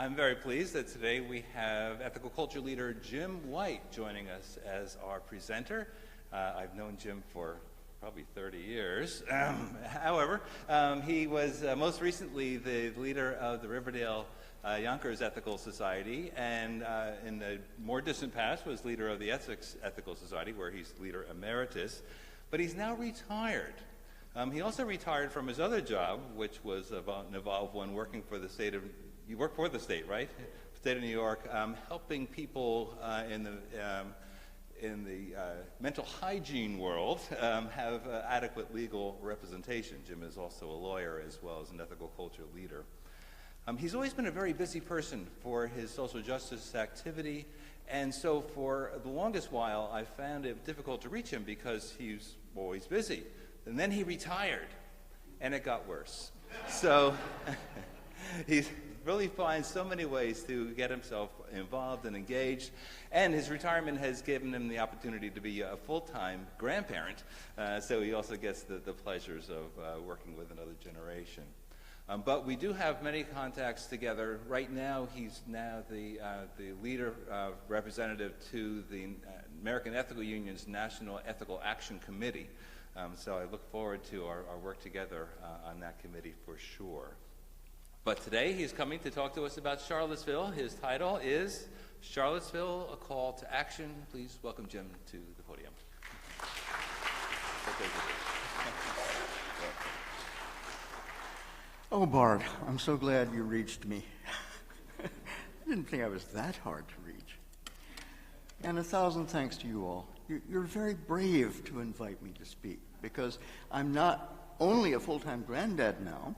I'm very pleased that today we have ethical culture leader Jim White joining us as our presenter. I've known Jim for probably 30 years. However, he was most recently the leader of the Riverdale Yonkers Ethical Society, and in the more distant past was leader of the Essex Ethical Society, where he's leader emeritus. But he's now retired. He also retired from his other job, which was an evolved one, working for the state of, you work for the state, right? State of New York, helping people in the mental hygiene world have adequate legal representation. Jim is also a lawyer as well as an ethical culture leader. He's always been a very busy person for his social justice activity, and so for the longest while I found it difficult to reach him because he's always busy. And then he retired, and it got worse. So he really finds so many ways to get himself involved and engaged, and his retirement has given him the opportunity to be a full-time grandparent, so he also gets the pleasures of working with another generation. But we do have many contacts together. Right now, he's now the leader representative to the American Ethical Union's National Ethical Action Committee. So I look forward to our work together on that committee for sure. But today he's coming to talk to us about Charlottesville. His title is Charlottesville, A Call to Action. Please welcome Jim to the podium. Oh, Bart, I'm so glad you reached me. I didn't think I was that hard to reach. And 1,000 thanks to you all. You're very brave to invite me to speak, because I'm not only a full-time granddad now,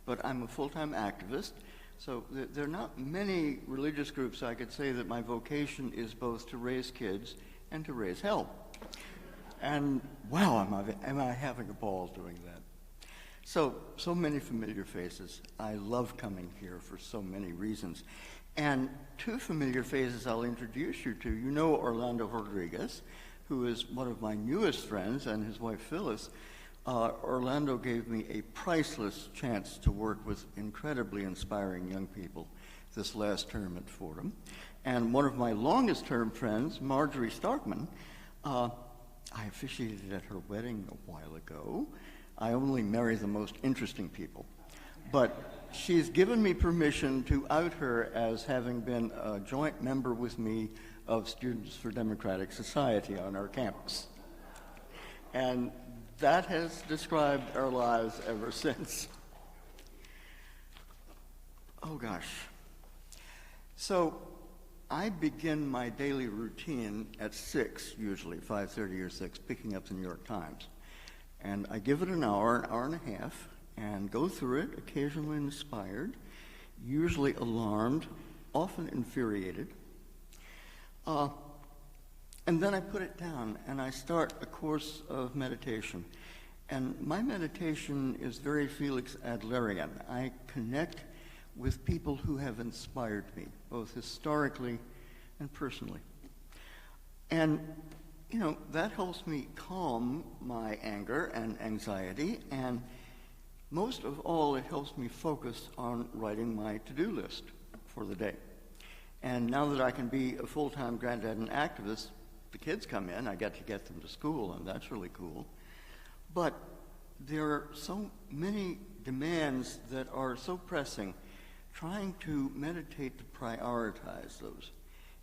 but I'm a full-time activist. So there are not many religious groups I could say that my vocation is both to raise kids and to raise hell. And wow, am I having a ball doing that. So many familiar faces. I love coming here for so many reasons. And two familiar faces I'll introduce you to. You know Orlando Rodriguez, who is one of my newest friends, and his wife Phyllis. Orlando gave me a priceless chance to work with incredibly inspiring young people this last term at Fordham. And one of my longest term friends, Marjorie Starkman, I officiated at her wedding a while ago. I only marry the most interesting people. But she's given me permission to out her as having been a joint member with me of Students for Democratic Society on our campus. And that has described our lives ever since. Oh gosh. So I begin my daily routine at 6, usually 5:30 or 6, picking up the New York Times. And I give it an hour and a half, and go through it, occasionally inspired, usually alarmed, often infuriated. And then I put it down, and I start a course of meditation. And my meditation is very Felix Adlerian. I connect with people who have inspired me, both historically and personally. And you know, that helps me calm my anger and anxiety, and most of all, it helps me focus on writing my to-do list for the day. And now that I can be a full-time granddad and activist, the kids come in, I get to get them to school, and that's really cool. But there are so many demands that are so pressing. Trying to meditate to prioritize those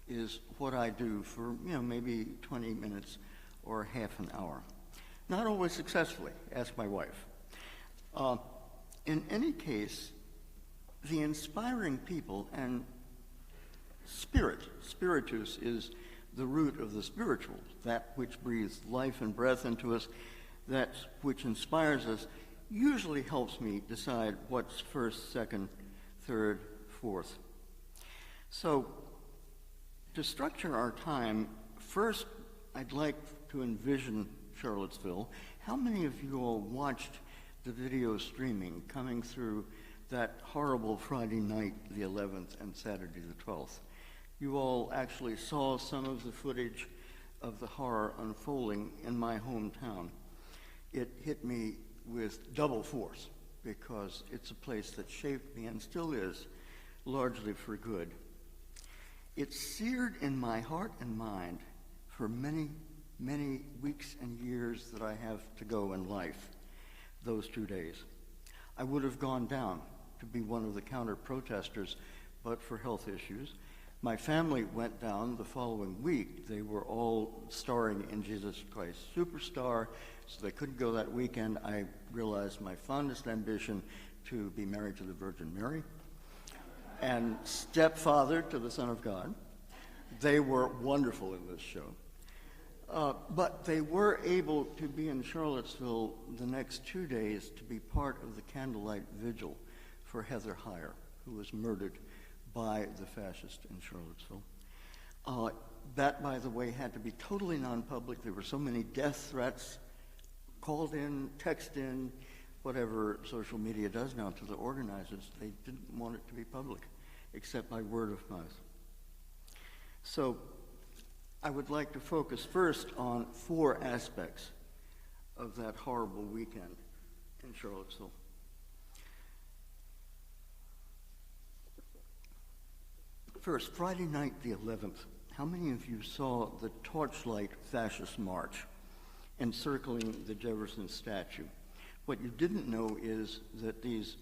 is what I do for, maybe 20 minutes or half an hour. Not always successfully, ask my wife. In any case, the inspiring people and spiritus is the root of the spiritual, that which breathes life and breath into us, that which inspires us, usually helps me decide what's first, second, third, fourth. So, to structure our time, first I'd like to envision Charlottesville. How many of you all watched the video streaming coming through that horrible Friday night, the 11th, and Saturday the 12th? You all actually saw some of the footage of the horror unfolding in my hometown. It hit me with double force because it's a place that shaped me and still is largely for good. It seared in my heart and mind for many, many weeks and years that I have to go in life, those 2 days. I would have gone down to be one of the counter-protesters, but for health issues. My family went down the following week. They were all starring in Jesus Christ Superstar, so they couldn't go that weekend. I realized my fondest ambition to be married to the Virgin Mary and stepfather to the Son of God. They were wonderful in this show. But they were able to be in Charlottesville the next 2 days to be part of the candlelight vigil for Heather Heyer, who was murdered by the fascists in Charlottesville. That, by the way, had to be totally non-public. There were so many death threats called in, text in, whatever social media does now to the organizers. They didn't want it to be public, except by word of mouth. So I would like to focus first on 4 aspects of that horrible weekend in Charlottesville. First, Friday night the 11th. How many of you saw the Torchlight Fascist March encircling the Jefferson statue? What you didn't know is that these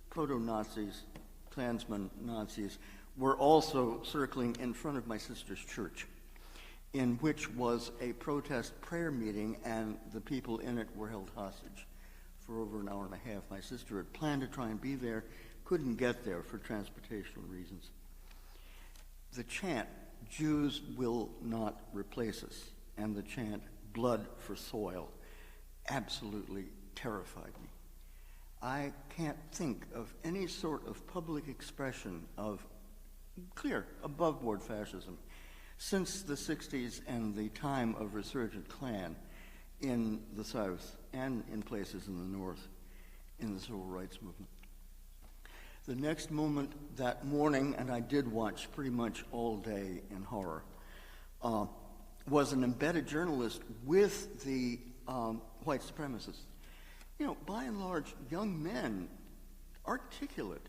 proto-Nazis, Klansmen Nazis, were also circling in front of my sister's church, in which was a protest prayer meeting, and the people in it were held hostage for over an hour and a half. My sister had planned to try and be there, couldn't get there for transportational reasons. The chant, "Jews will not replace us," and the chant, "Blood for soil," absolutely terrified me. I can't think of any sort of public expression of clear, above-board fascism since the 60s and the time of resurgent Klan in the South and in places in the North in the civil rights movement. The next moment that morning, and I did watch pretty much all day in horror, was an embedded journalist with the white supremacists. You know, by and large, young men, articulate,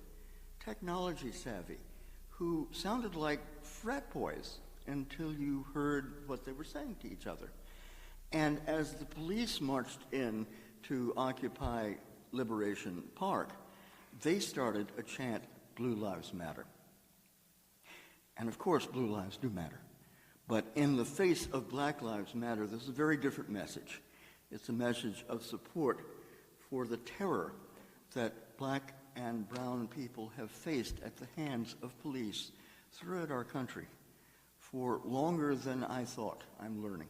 technology savvy, who sounded like frat boys until you heard what they were saying to each other. And as the police marched in to occupy Liberation Park, they started a chant, "Blue Lives Matter." And of course, blue lives do matter. But in the face of Black Lives Matter, this is a very different message. It's a message of support for the terror that black and brown people have faced at the hands of police throughout our country for longer than I thought. I'm learning.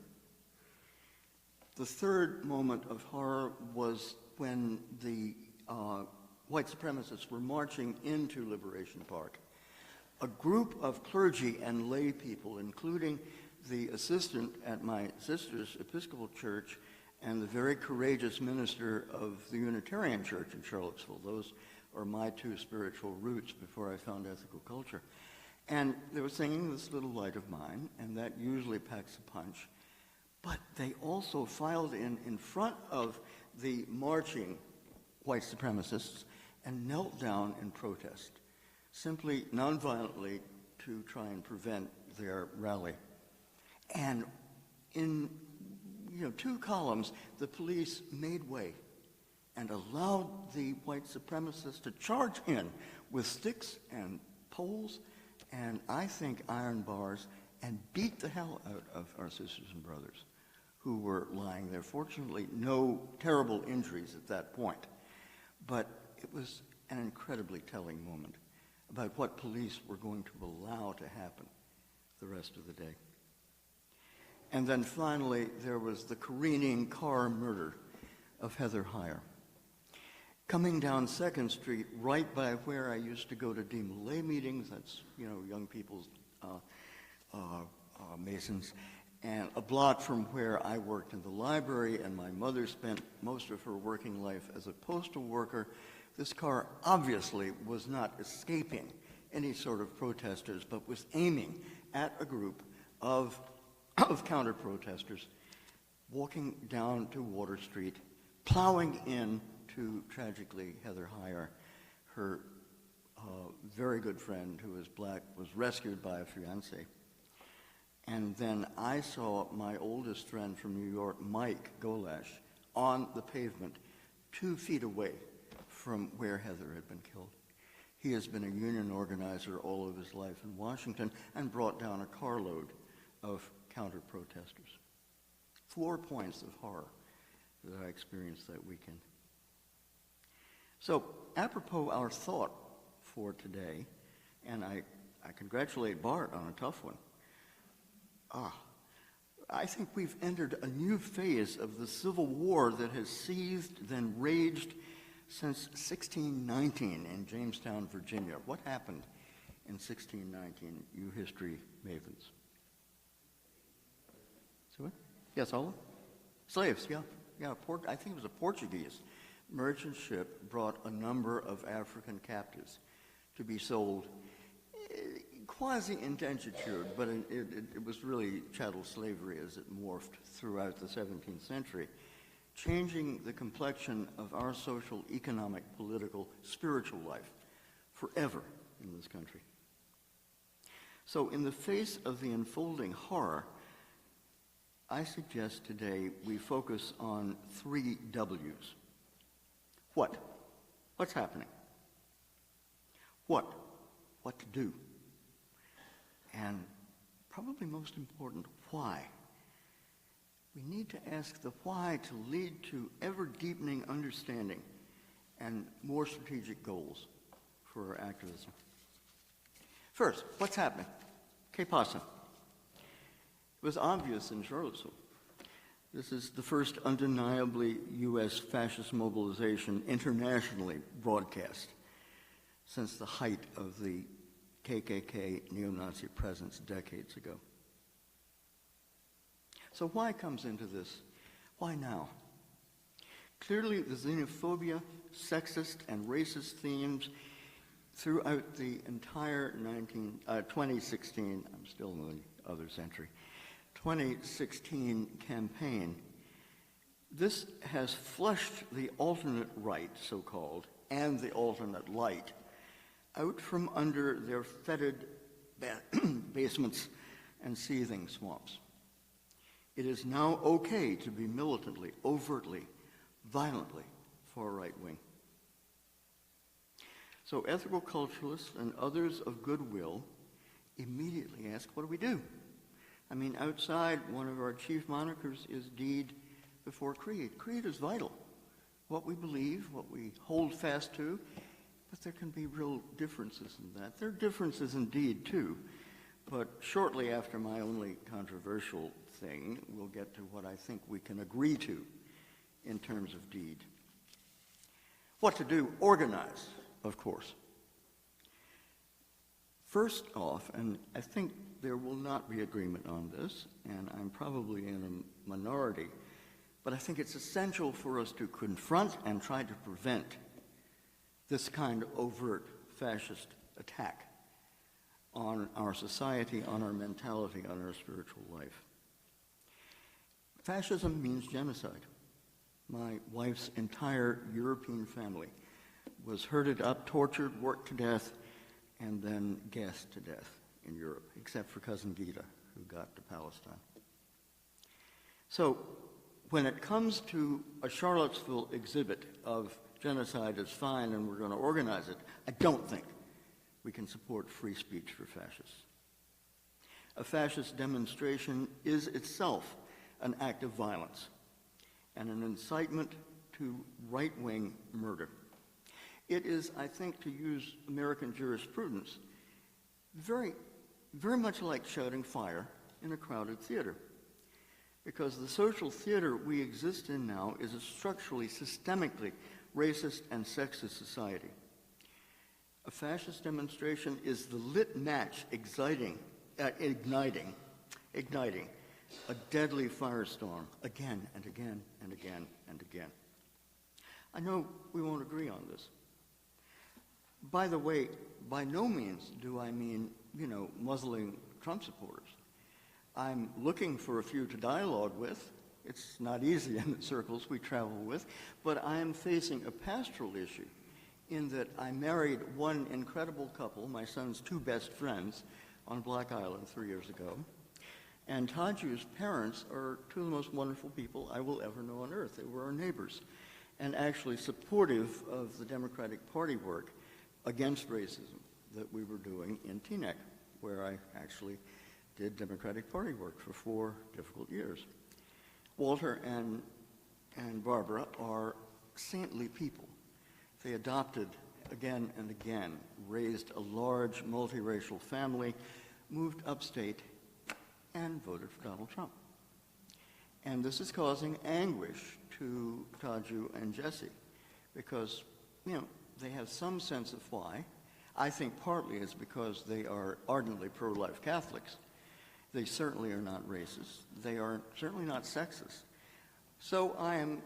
The third moment of horror was when the white supremacists were marching into Liberation Park. A group of clergy and lay people, including the assistant at my sister's Episcopal church and the very courageous minister of the Unitarian Church in Charlottesville. Those are my 2 spiritual roots before I found ethical culture. And they were singing "This Little Light of Mine," and that usually packs a punch. But they also filed in front of the marching white supremacists and knelt down in protest, simply nonviolently to try and prevent their rally. And in 2 columns, the police made way and allowed the white supremacists to charge in with sticks and poles and, I think, iron bars, and beat the hell out of our sisters and brothers who were lying there. Fortunately, no terrible injuries at that point. But it was an incredibly telling moment about what police were going to allow to happen the rest of the day. And then finally, there was the careening car murder of Heather Heyer. Coming down 2nd Street, right by where I used to go to DeMolay meetings, that's, young people's Masons, and a block from where I worked in the library, and my mother spent most of her working life as a postal worker. This car obviously was not escaping any sort of protesters, but was aiming at a group of counter-protesters walking down to Water Street, plowing in to, tragically, Heather Heyer. Her very good friend who was black was rescued by a fiancé. And then I saw my oldest friend from New York, Mike Golash, on the pavement 2 feet away from where Heather had been killed. He has been a union organizer all of his life in Washington and brought down a carload of counter-protesters. 4 points of horror that I experienced that weekend. So, apropos our thought for today, and I congratulate Bart on a tough one. I think we've entered a new phase of the Civil War that has seethed, then raged since 1619 in Jamestown, Virginia. What happened in 1619, you history mavens? So what? Yes, Ola? Slaves, yeah. I think it was a Portuguese merchant ship brought a number of African captives to be sold quasi-indentured, but it was really chattel slavery as it morphed throughout the 17th century, changing the complexion of our social, economic, political, spiritual life forever in this country. So in the face of the unfolding horror, I suggest today we focus on 3 W's. What? What's happening? What? What to do? And probably most important, why? We need to ask the why to lead to ever-deepening understanding and more strategic goals for our activism. First, what's happening? ¿Qué pasa? It was obvious in Charlottesville. This is the first undeniably U.S. fascist mobilization internationally broadcast since the height of the KKK neo-Nazi presence decades ago. So why comes into this? Why now? Clearly, the xenophobia, sexist, and racist themes throughout the entire 2016, I'm still in the other century, 2016 campaign, this has flushed the alternate right, so-called, and the alternate light out from under their fetid basements and seething swamps. It is now okay to be militantly, overtly, violently far right-wing. So ethical culturalists and others of goodwill immediately ask, what do we do? I mean, outside, one of our chief monikers is deed before creed. Creed is vital. What we believe, what we hold fast to, but there can be real differences in that. There are differences in deed, too. But shortly after my only controversial thing, we'll get to what I think we can agree to in terms of deed. What to do? Organize, of course. First off, and I think there will not be agreement on this, and I'm probably in a minority, but I think it's essential for us to confront and try to prevent this kind of overt fascist attack on our society, on our mentality, on our spiritual life. Fascism means genocide. My wife's entire European family was herded up, tortured, worked to death, and then gassed to death in Europe, except for cousin Gita, who got to Palestine. So when it comes to a Charlottesville exhibit of genocide is fine and we're going to organize it, I don't think we can support free speech for fascists. A fascist demonstration is itself an act of violence and an incitement to right-wing murder. It is, I think, to use American jurisprudence, very, very much like shouting fire in a crowded theater. Because the social theater we exist in now is a structurally, systemically racist and sexist society. A fascist demonstration is the lit match igniting a deadly firestorm again and again and again and again. I know we won't agree on this. By the way, by no means do I mean, muzzling Trump supporters. I'm looking for a few to dialogue with. It's not easy in the circles we travel with, but I am facing a pastoral issue in that I married one incredible couple, my son's two best friends, on Black Island 3 years ago. And Taju's parents are two of the most wonderful people I will ever know on earth. They were our neighbors and actually supportive of the Democratic Party work against racism that we were doing in Teaneck, where I actually did Democratic Party work for 4 difficult years. Walter and Barbara are saintly people. They adopted again and again, raised a large multiracial family, moved upstate, and voted for Donald Trump. And this is causing anguish to Taju and Jesse because, they have some sense of why. I think partly it's because they are ardently pro-life Catholics. They certainly are not racist. They are certainly not sexist. So I am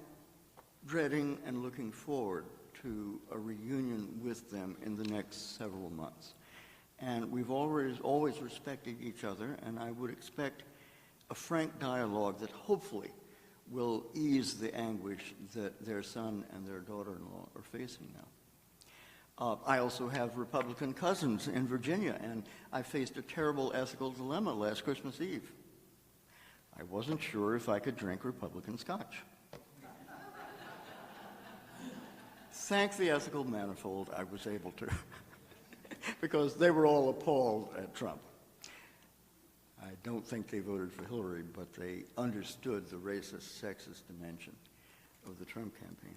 dreading and looking forward to a reunion with them in the next several months. And we've always respected each other, and I would expect a frank dialogue that hopefully will ease the anguish that their son and their daughter-in-law are facing now. I also have Republican cousins in Virginia, and I faced a terrible ethical dilemma last Christmas Eve. I wasn't sure if I could drink Republican scotch. Thank the ethical manifold, I was able to, because they were all appalled at Trump. I don't think they voted for Hillary, but they understood the racist, sexist dimension of the Trump campaign.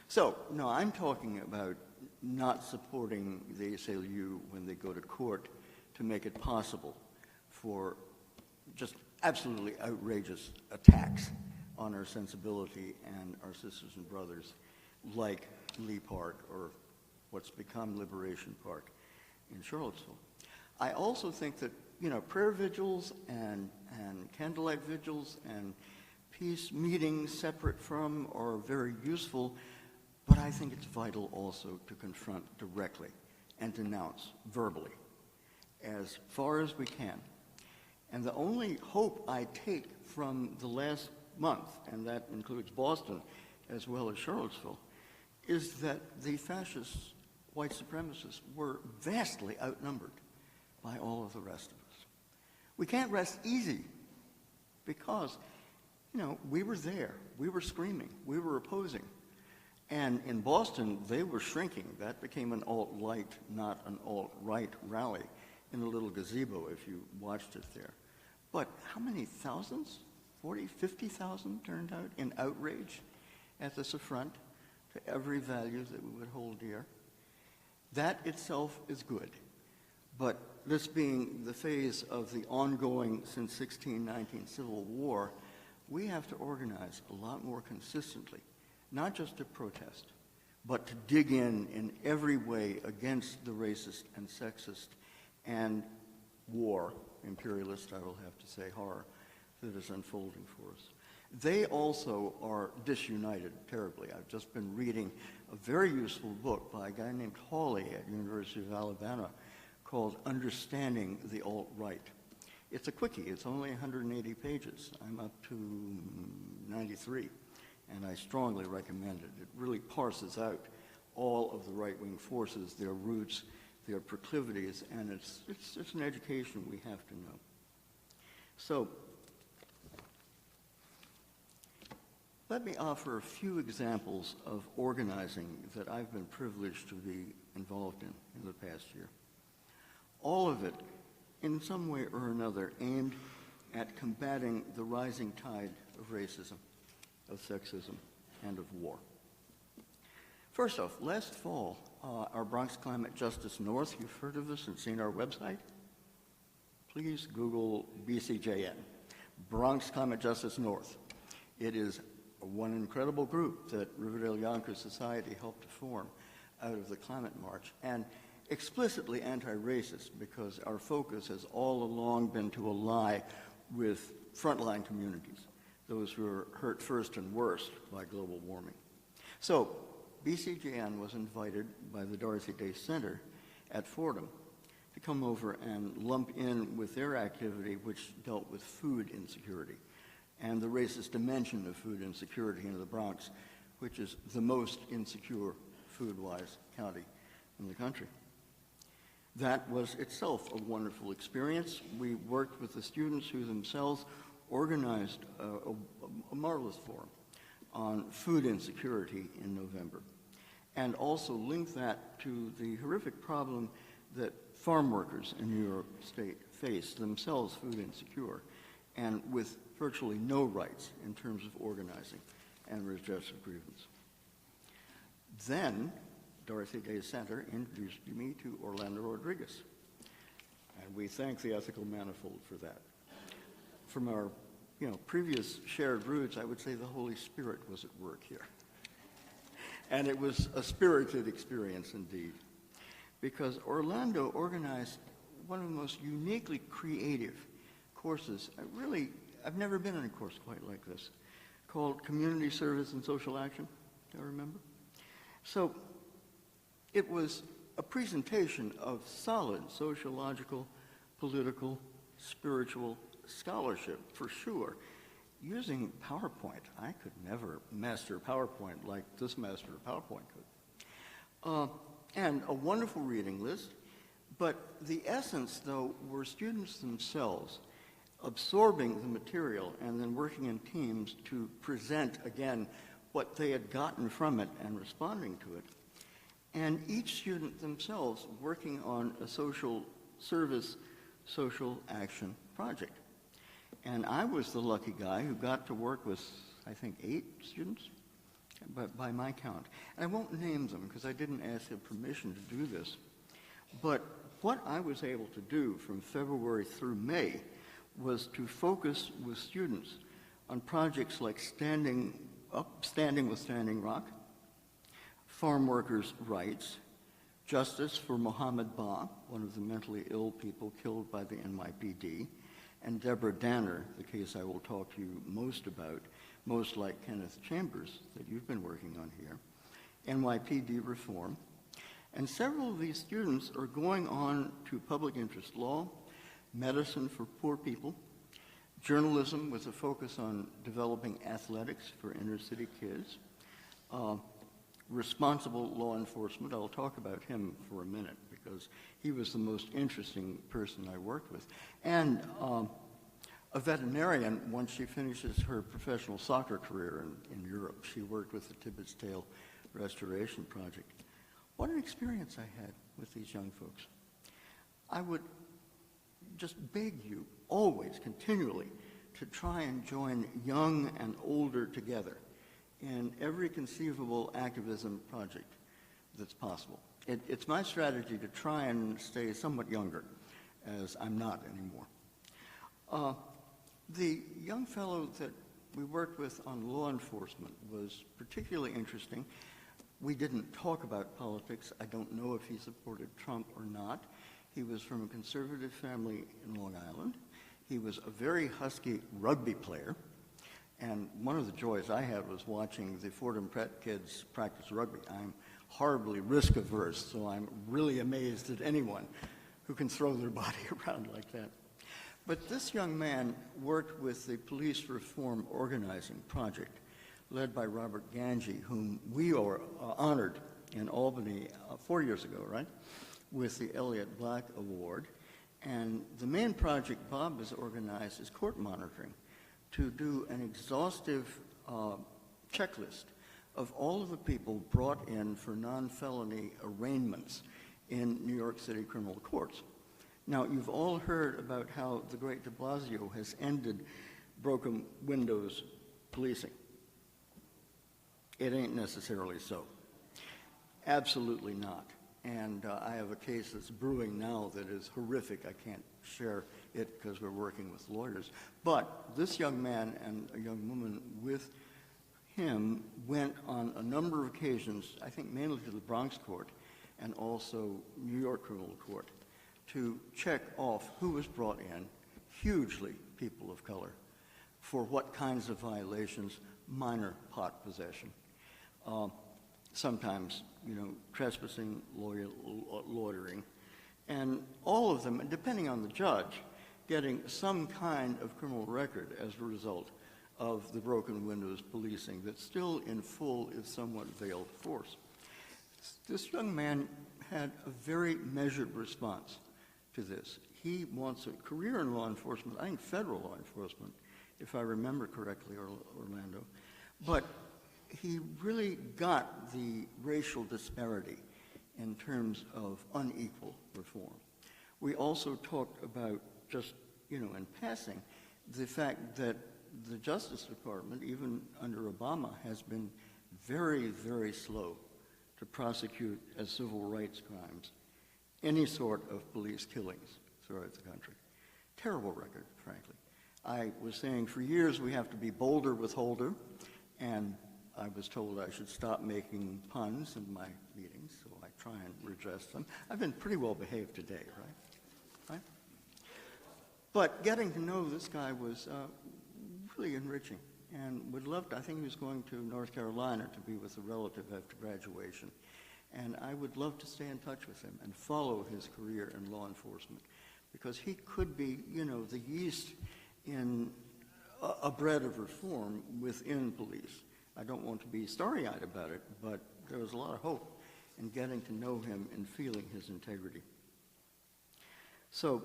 So, no, I'm talking about not supporting the ACLU when they go to court to make it possible for just absolutely outrageous attacks on our sensibility and our sisters and brothers, like Lee Park or what's become Liberation Park in Charlottesville. I also think that, prayer vigils and candlelight vigils and peace meetings separate from are very useful, but I think it's vital also to confront directly and denounce verbally as far as we can. And the only hope I take from the last month, and that includes Boston as well as Charlottesville, is that the fascist white supremacists were vastly outnumbered by all of the rest of us. We can't rest easy because, we were there. We were screaming. We were opposing. And in Boston, they were shrinking. That became an alt-light, not an alt-right rally in a little gazebo if you watched it there. But how many thousands? 40, 50,000 turned out in outrage at this affront to every value that we would hold dear. That itself is good. But this being the phase of the ongoing, since 1619, Civil War, we have to organize a lot more consistently, not just to protest, but to dig in every way against the racist and sexist and war, imperialist, I will have to say, horror that is unfolding for us. They also are disunited terribly. I've just been reading a very useful book by a guy named Hawley at University of Alabama called Understanding the Alt-Right. It's a quickie. It's only 180 pages. I'm up to 93, and I strongly recommend it. It really parses out all of the right-wing forces, their roots, their proclivities, and it's an education we have to know. So, let me offer a few examples of organizing that I've been privileged to be involved in the past year. All of it, in some way or another, aimed at combating the rising tide of racism, of sexism, and of war. First off, last fall, our Bronx Climate Justice North, you've heard of this and seen our website? Please Google BCJN, Bronx Climate Justice North. It is one incredible group that Riverdale Yonkers Society helped to form out of the Climate March, and explicitly anti-racist because our focus has all along been to ally with frontline communities, those who are hurt first and worst by global warming. So BCJN was invited by the Dorothy Day Center at Fordham to come over and lump in with their activity, which dealt with food insecurity and the racist dimension of food insecurity in the Bronx, which is the most insecure food-wise county in the country. That was itself a wonderful experience. We worked with the students who themselves organized a marvelous forum on food insecurity in November, and also linked that to the horrific problem that farm workers in New York State face, themselves food insecure, and with virtually no rights in terms of organizing and redress of grievance. Then, Dorothy Day Center introduced me to Orlando Rodriguez, and we thank the Ethical Manifold for that. From our previous shared roots, I would say the Holy Spirit was at work here. And it was a spirited experience indeed, because Orlando organized one of the most uniquely creative courses. I've never been in a course quite like this, called Community Service and Social Action. Do you remember? So it was a presentation of solid sociological, political, spiritual scholarship, for sure, using PowerPoint. I could never master PowerPoint like this master of PowerPoint could. And a wonderful reading list, but the essence, though, were students themselves absorbing the material and then working in teams to present, again, what they had gotten from it and responding to it. And each student themselves working on a social service, social action project. And I was the lucky guy who got to work with, I think, 8 students, but by my count. And I won't name them because I didn't ask their permission to do this. But what I was able to do from February through May was to focus with students on projects like Standing with Standing Rock, Farm Workers' Rights, Justice for Mohammed Ba, one of the mentally ill people killed by the NYPD, and Deborah Danner, the case I will talk to you most about, most like Kenneth Chambers that you've been working on here, NYPD reform. And several of these students are going on to public interest law, medicine for poor people, journalism with a focus on developing athletics for inner city kids, responsible law enforcement. I'll talk about him for a minute because he was the most interesting person I worked with. And a veterinarian, once she finishes her professional soccer career in Europe, she worked with the Tibbetts Tail Restoration Project. What an experience I had with these young folks. I would just beg you always, continually, to try and join young and older together in every conceivable activism project that's possible. It's my strategy to try and stay somewhat younger, as I'm not anymore. The young fellow that we worked with on law enforcement was particularly interesting. We didn't talk about politics. I don't know if he supported Trump or not. He was from a conservative family in Long Island. He was a very husky rugby player. And one of the joys I had was watching the Fordham Pratt kids practice rugby. I'm horribly risk averse, so I'm really amazed at anyone who can throw their body around like that. But this young man worked with the Police Reform Organizing Project, led by Robert Ganji, whom we honored in Albany 4 years ago, right, with the Elliott Black Award. And the main project Bob has organized is court monitoring, to do an exhaustive checklist of all of the people brought in for non-felony arraignments in New York City criminal courts. Now, you've all heard about how the great de Blasio has ended broken windows policing. It ain't necessarily so. Absolutely not. And I have a case that's brewing now that is horrific. I can't share it because we're working with lawyers. But this young man and a young woman with him went on a number of occasions, I think mainly to the Bronx court and also New York criminal court, to check off who was brought in, hugely people of color, for what kinds of violations, minor pot possession. Sometimes, trespassing, loitering, and all of them, depending on the judge, getting some kind of criminal record as a result of the broken windows policing that still in full is somewhat veiled force. This young man had a very measured response to this. He wants a career in law enforcement, I think federal law enforcement, if I remember correctly, Orlando. But he really got the racial disparity in terms of unequal reform. We also talked about, just, in passing, the fact that the Justice Department, even under Obama, has been very, very slow to prosecute as civil rights crimes any sort of police killings throughout the country. Terrible record, frankly. I was saying for years we have to be bolder with Holder, and I was told I should stop making puns in my meetings, so I try and redress them. I've been pretty well behaved today, right? But getting to know this guy was really enriching, and would love to. I think he was going to North Carolina to be with a relative after graduation, and I would love to stay in touch with him and follow his career in law enforcement, because he could be, the yeast in a bread of reform within police. I don't want to be starry-eyed about it, but there was a lot of hope in getting to know him and feeling his integrity. So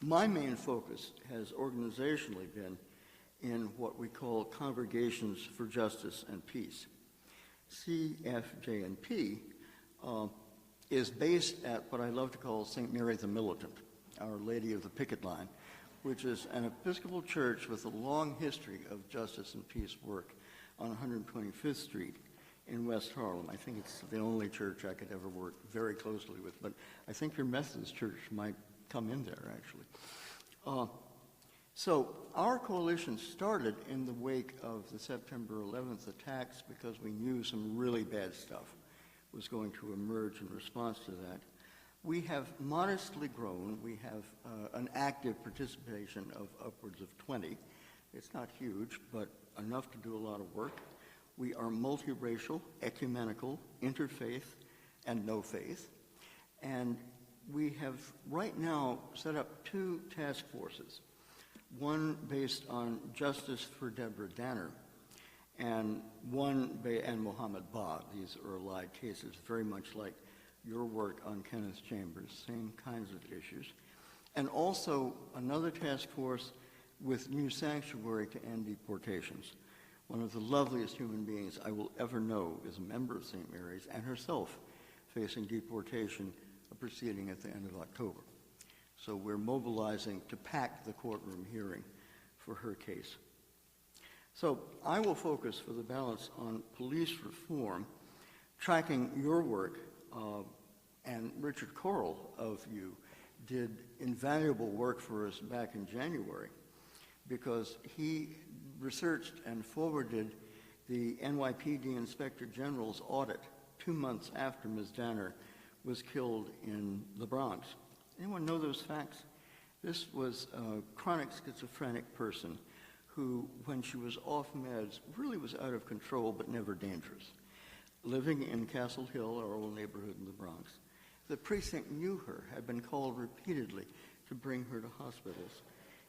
my main focus has organizationally been in what we call Congregations for Justice and Peace. CFJ&P is based at what I love to call St. Mary the Militant, Our Lady of the Picket Line, which is an Episcopal church with a long history of justice and peace work on 125th Street in West Harlem. I think it's the only church I could ever work very closely with, but I think your Methodist church might come in there, actually. So our coalition started in the wake of the September 11th attacks because we knew some really bad stuff was going to emerge in response to that. We have modestly grown. We have an active participation of upwards of 20. It's not huge, but enough to do a lot of work. We are multiracial, ecumenical, interfaith, and no faith. And we have right now set up 2 task forces, one based on justice for Deborah Danner, and and Mohammed Ba. These are allied cases, very much like your work on Kenneth Chambers, same kinds of issues. And also another task force with New Sanctuary to End Deportations. One of the loveliest human beings I will ever know is a member of St. Mary's and herself facing deportation, a proceeding at the end of October. So we're mobilizing to pack the courtroom hearing for her case. So I will focus for the balance on police reform, tracking your work, and Richard Coral of you did invaluable work for us back in January because he researched and forwarded the NYPD Inspector General's audit 2 months after Ms. Danner was killed in the Bronx. Anyone know those facts? This was a chronic schizophrenic person who, when she was off meds, really was out of control but never dangerous. Living in Castle Hill, our old neighborhood in the Bronx. The precinct knew her, had been called repeatedly to bring her to hospitals.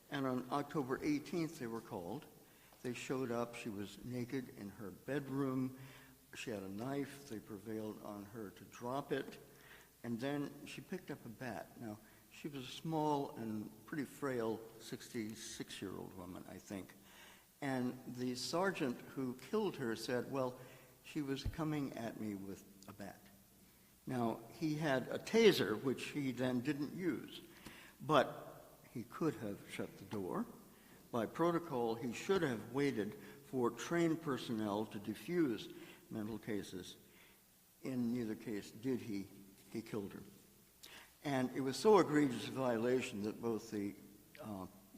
And on October 18th, they were called. They showed up. She was naked in her bedroom. She had a knife. They prevailed on her to drop it. And then she picked up a bat. Now, she was a small and pretty frail 66-year-old woman, I think. And the sergeant who killed her said, well, she was coming at me with a bat. Now, he had a taser, which he then didn't use, but he could have shut the door. By protocol, he should have waited for trained personnel to defuse mental cases. In neither case did he killed her. And it was so egregious a violation that both the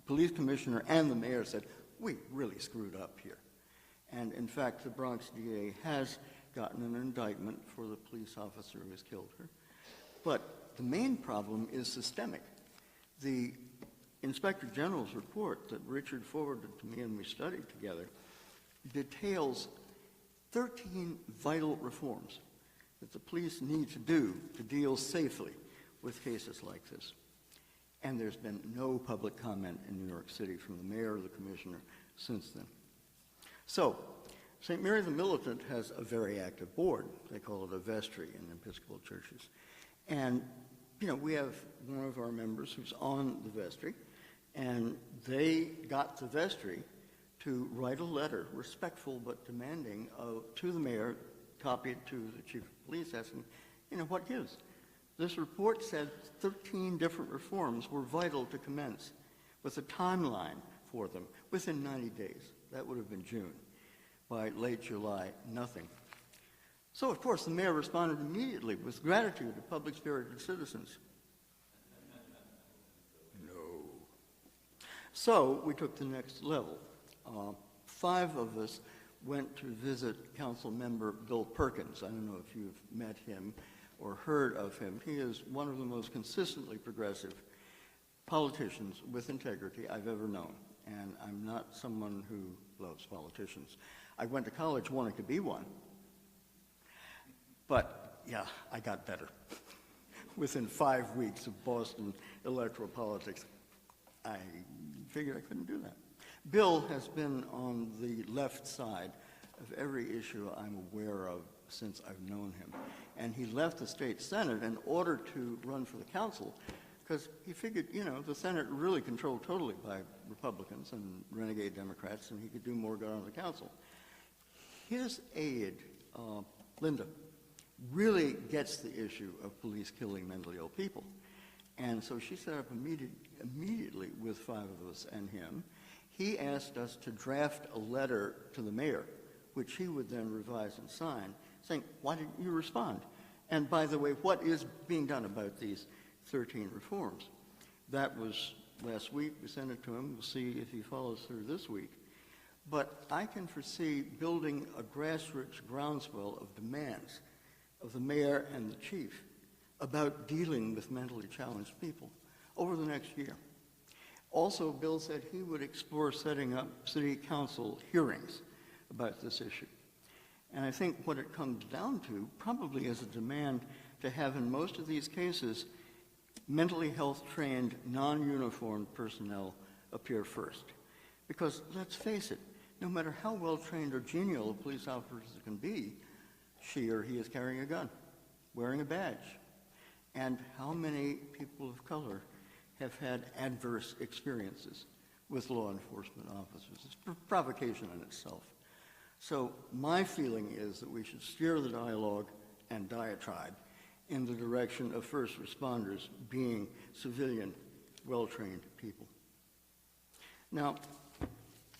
police commissioner and the mayor said, we really screwed up here. And in fact, the Bronx DA has gotten an indictment for the police officer who has killed her. But the main problem is systemic. The Inspector General's report that Richard forwarded to me and we studied together details 13 vital reforms that the police need to do to deal safely with cases like this. And there's been no public comment in New York City from the mayor or the commissioner since then. So, St. Mary the Militant has a very active board. They call it a vestry in Episcopal churches. And, you know, we have one of our members who's on the vestry, and they got the vestry to write a letter, respectful but demanding, to the mayor, copy it to the chief of police, asking, you know, what gives? This report said 13 different reforms were vital to commence, with a timeline for them within 90 days. That would have been June. By late July, nothing. So, of course, the mayor responded immediately with gratitude to public-spirited citizens. No. So we took the next level. 5 of us went to visit Council Member Bill Perkins. I don't know if you've met him or heard of him. He is one of the most consistently progressive politicians with integrity I've ever known. And I'm not someone who loves politicians. I went to college wanting to be one. But, yeah, I got better. Within 5 weeks of Boston electoral politics, I figured I couldn't do that. Bill has been on the left side of every issue I'm aware of since I've known him. And he left the state Senate in order to run for the council because he figured, you know, the Senate really controlled totally by Republicans and renegade Democrats, and he could do more good on the council. His aide, Linda, really gets the issue of police killing mentally ill people. And so she set up immediately with 5 of us and him. He asked us to draft a letter to the mayor, which he would then revise and sign, saying, why didn't you respond? And by the way, what is being done about these 13 reforms? That was last week. We sent it to him. We'll see if he follows through this week. But I can foresee building a grassroots groundswell of demands of the mayor and the chief about dealing with mentally challenged people over the next year. Also, Bill said he would explore setting up city council hearings about this issue. And I think what it comes down to probably is a demand to have in most of these cases mentally health-trained, non-uniformed personnel appear first. Because let's face it, no matter how well-trained or genial a police officer can be, she or he is carrying a gun, wearing a badge. And how many people of color have had adverse experiences with law enforcement officers? It's provocation in itself. So my feeling is that we should steer the dialogue and diatribe in the direction of first responders being civilian, well-trained people. Now,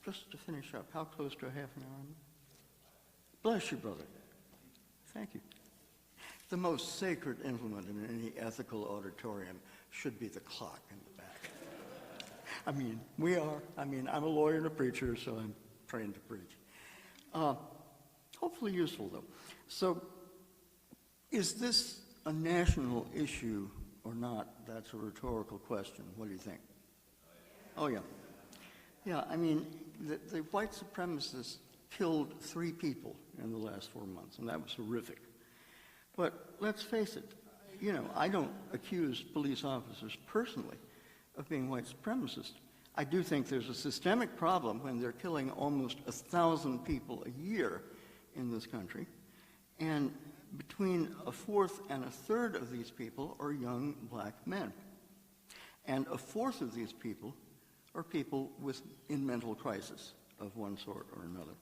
just to finish up, how close to a half an hour? Bless you, brother. Thank you. The most sacred implement in any ethical auditorium should be the clock in the back. I'm a lawyer and a preacher, so I'm trained to preach. Hopefully useful, though. So, is this a national issue or not? That's a rhetorical question. What do you think? Oh, yeah. Yeah, I mean, the white supremacists killed 3 people in the last 4 months, and that was horrific. But let's face it, you know, I don't accuse police officers personally of being white supremacists. I do think there's a systemic problem when they're killing almost 1,000 people a year in this country, and between 1/4 and 1/3 of these people are young black men. And 1/4 of these people are people in mental crisis of one sort or another.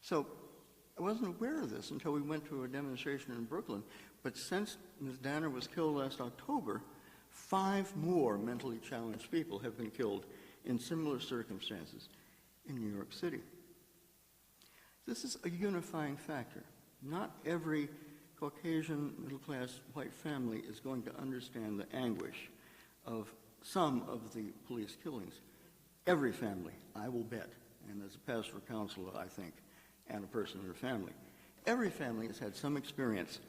So I wasn't aware of this until we went to a demonstration in Brooklyn, but since Ms. Danner was killed last October, 5 more mentally challenged people have been killed in similar circumstances in New York City. This is a unifying factor. Not every Caucasian, middle-class white family is going to understand the anguish of some of the police killings. Every family, I will bet, and as a pastoral counselor, I think, and a person in her family, every family has had some experience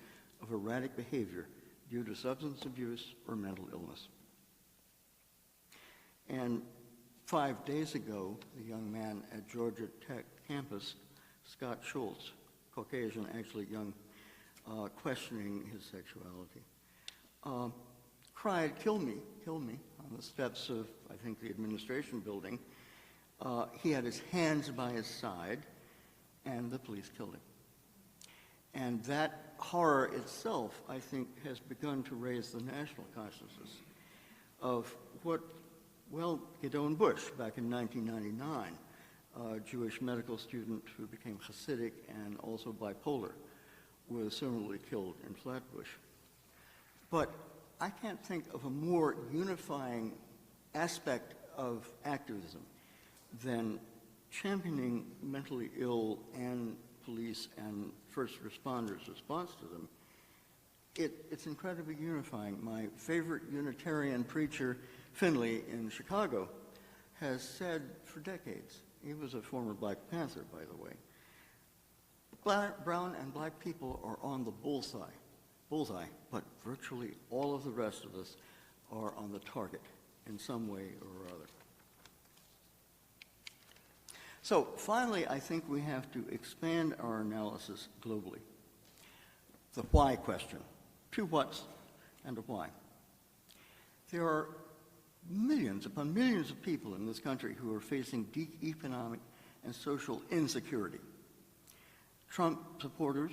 of erratic behavior due to substance abuse or mental illness. And 5 days ago, the young man at Georgia Tech campus, Scott Schultz, Caucasian, actually young, questioning his sexuality, cried, kill me, on the steps of, I think, the administration building. He had his hands by his side, and the police killed him. And that horror itself, I think, has begun to raise the national consciousness of what, well, Gideon Bush, back in 1999, a Jewish medical student who became Hasidic and also bipolar, was similarly killed in Flatbush. But I can't think of a more unifying aspect of activism than championing mentally ill and police and first responders' response to them. It's incredibly unifying. My favorite Unitarian preacher, Finley, in Chicago, has said for decades, he was a former Black Panther, by the way, brown and black people are on the bullseye, but virtually all of the rest of us are on the target in some way or other. So finally, I think we have to expand our analysis globally. The why question. Two whats and a why. There are millions upon millions of people in this country who are facing deep economic and social insecurity. Trump supporters,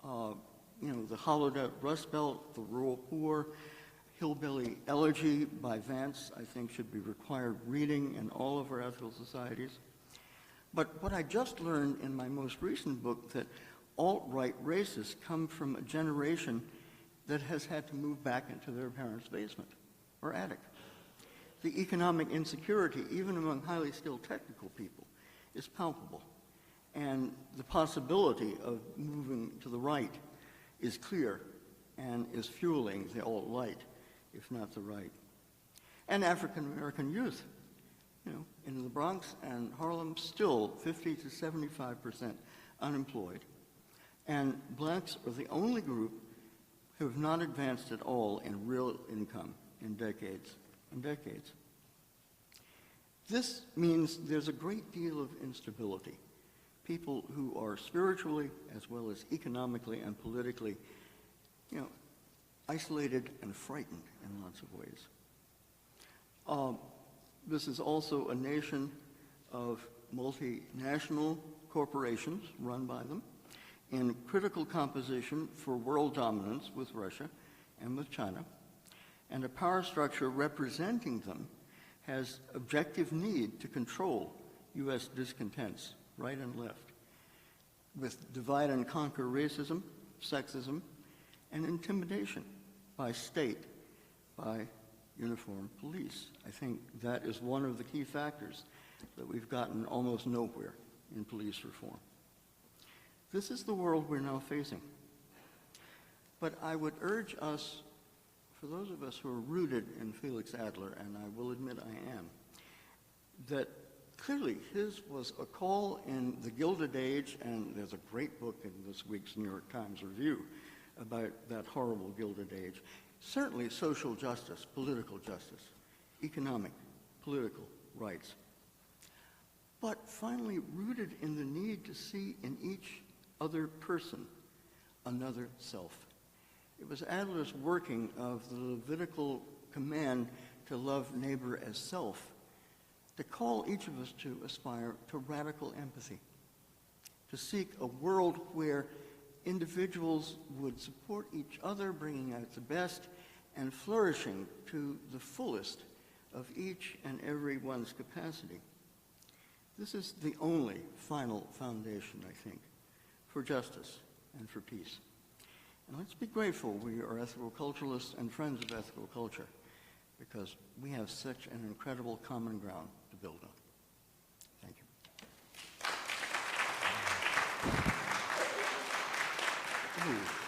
the hollowed-out Rust Belt, the rural poor, hillbilly elegy by Vance, I think should be required reading in all of our ethical societies. But what I just learned in my most recent book, that alt-right racists come from a generation that has had to move back into their parents' basement or attic. The economic insecurity, even among highly skilled technical people, is palpable. And the possibility of moving to the right is clear and is fueling the alt-right, if not the right. And African-American youth, in the Bronx and Harlem, still 50 to 75% unemployed. And blacks are the only group who have not advanced at all in real income in decades and decades. This means there's a great deal of instability. People who are spiritually as well as economically and politically, isolated and frightened in lots of ways. This is also a nation of multinational corporations run by them in critical composition for world dominance with Russia and with China, and a power structure representing them has objective need to control U.S. discontents, right and left, with divide and conquer racism, sexism, and intimidation by state, by uniformed police. I think that is one of the key factors that we've gotten almost nowhere in police reform. This is the world we're now facing. But I would urge us, for those of us who are rooted in Felix Adler, and I will admit I am, that clearly his was a call in the Gilded Age, and there's a great book in this week's New York Times Review about that horrible Gilded Age. Certainly social justice, political justice, economic, political rights. But finally rooted in the need to see in each other person another self. It was Adler's working of the Levitical command to love neighbor as self to call each of us to aspire to radical empathy, to seek a world where individuals would support each other, bringing out the best and flourishing to the fullest of each and every one's capacity. This is the only final foundation, I think, for justice and for peace. And let's be grateful we are ethical culturalists and friends of ethical culture, because we have such an incredible common ground to build on. Thank you. Ooh.